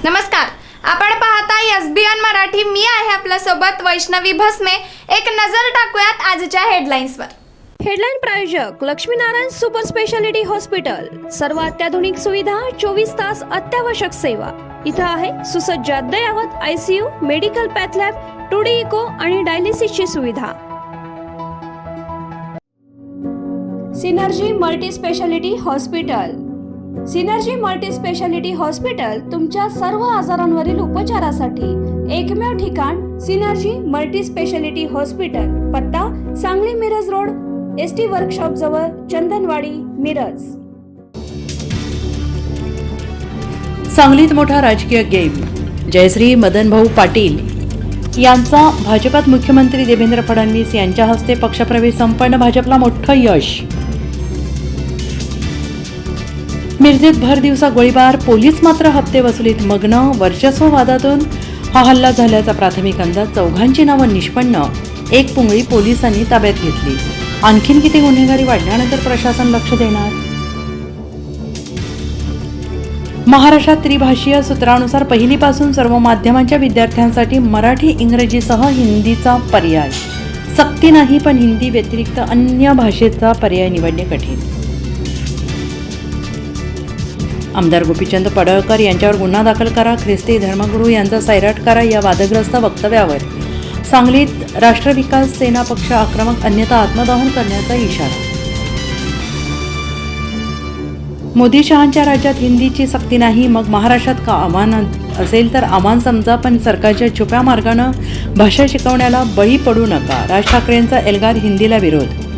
नमस्कार, आपण पाहताय एसबीएन मराठी. मी आहे आपल्या सोबत वैष्णवी भस्मे. एक नजर टाकूयात आजच्या हेडलाईन्सवर. हेडलाईन प्रायोजक लक्ष्मीनारायण सुपर स्पेशालिटी हॉस्पिटल. सर्व अत्याधुनिक सुविधा, 24 तास अत्यावश्यक सेवा. इथं आहे सुसज्ज अद्ययावत ICU, medical path lab, 2D echo आणि डायलिसिसची सुविधा. Synergy multi speciality hospital. Synergy multi speciality hospital तुमच्या सर्व आजारांवरील उपचारासाठी एकमेव ठिकाण. Synergy multi speciality hospital. पत्ता Sangli Miraj road, ST workshop जवळ, चंदनवाडी, मिरज. सांगलीत मोठा राजकीय गेम. जयश्री मदनभाऊ पाटील यांचा भाजपात मुख्यमंत्री देवेंद्र फडणवीस यांच्या हस्ते पक्षप्रवेश संपन्न. भाजपला मोठं यश. मिरजेत भर दिवसा गोळीबार, पोलीस मात्र हप्ते वसुलीत मग्न. वर्चस्व वादातून हा हल्ला झाल्याचा प्राथमिक अंदाज. चौघांची नावं निष्पन्न. एक पुंगळी पोलिसांनी ताब्यात घेतली. आणखीन किती गुन्हेगारी वाढल्यानंतर प्रशासन लक्ष देणार? महाराष्ट्रात त्रिभाषीय सूत्रानुसार पहिलीपासून सर्व माध्यमांच्या विद्यार्थ्यांसाठी मराठी, इंग्रजीसह हिंदीचा पर्याय. सक्ती नाही, पण हिंदी व्यतिरिक्त अन्य भाषेचा पर्याय निवडणे कठीण. आमदार गोपीचंद पडळकर यांच्यावर गुन्हा दाखल करा, ख्रिस्ती धर्मगुरू यांचा सैराट करा या वादग्रस्त वक्तव्यावर सांगलीत राष्ट्र विकास सेना पक्ष आक्रमक, अन्यथा आत्मदहन करण्याचा इशारा. मोदी शहांच्या राज्यात हिंदीची सक्ती नाही, मग महाराष्ट्रात का आव्हान असेल तर आव्हान समजा, पण सरकारच्या छुप्या मार्गानं भाषा शिकवण्याला बळी पडू नका. राज ठाकरेंचा एल्गार हिंदीला विरोध.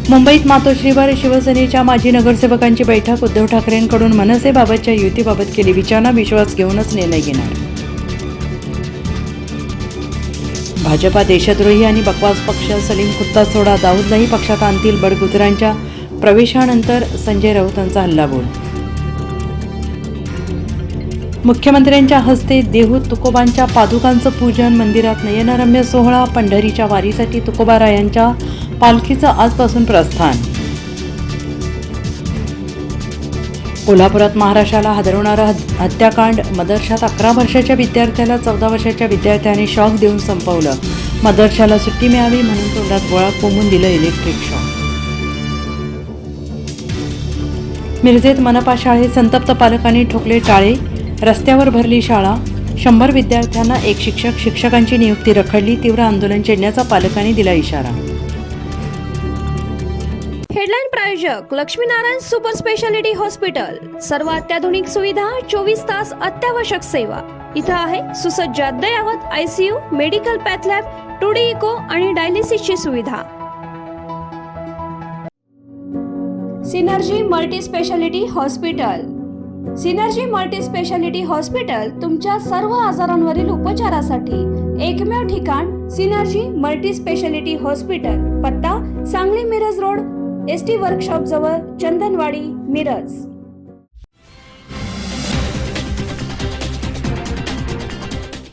मुंबईत मातोश्रीवर शिवसेनेच्या माजी नगरसेवकांची बैठक. उद्धव ठाकरेंकडून मनसेबाबतच्या युतीबाबत केली विचारणा, विश्वास घेऊनच निर्णय घेणार. भाजपा देशद्रोही आणि बकवास पक्ष. सलीम कुत्ता सोडा, दाऊदलाही पक्षात आणतील. बडगुजरांच्या प्रवेशानंतर संजय राऊतांचा हल्लाबोल. मुख्यमंत्र्यांच्या हस्ते देहूत तुकोबांच्या पादुकांचं पूजन. मंदिरात नयनरम्य सोहळा. पंढरीच्या वारीसाठी तुकोबारायांच्या पालखीचं आजपासून प्रस्थान. कोल्हापुरात महाराष्ट्राला हादरवणारा हत्याकांड. मदरशात 11 वर्षाच्या विद्यार्थ्याला 14 वर्षाच्या विद्यार्थ्याने शॉक देऊन संपवलं. मदरशाला सुट्टी मिळावी म्हणून तोंडात गोळा कोंबून दिलं इलेक्ट्रिक शॉक. मिरजेत मनपा शाळेत संतप्त पालकांनी ठोकले टाळे. रस्त्यावर भरली शाळा. 100 विद्यार्थ्यांना एक शिक्षक. शिक्षकांची नियुक्ती रखडली. तीव्र आंदोलन छेडण्याचा पालकांनी दिला इशारा. हेडलाईन प्रायोजक लक्ष्मीनारायण सुपर स्पेशालिटी हॉस्पिटल. सर्व अत्याधुनिक सुविधा, 24 तास अत्यावश्यक सेवा. इथं आहे सुसज्ज अद्ययावत ICU, medical path lab, 2D echo आणि डायलिसिसची सुविधा. Synergy multi speciality hospital. Synergy multi speciality hospital तुमच्या सर्व आजारांवरील उपचारासाठी एकमेव ठिकाण. Synergy multi speciality hospital. पत्ता Sangli Miraj road, ST workshop जवळ, चंदनवाडी, मिरज.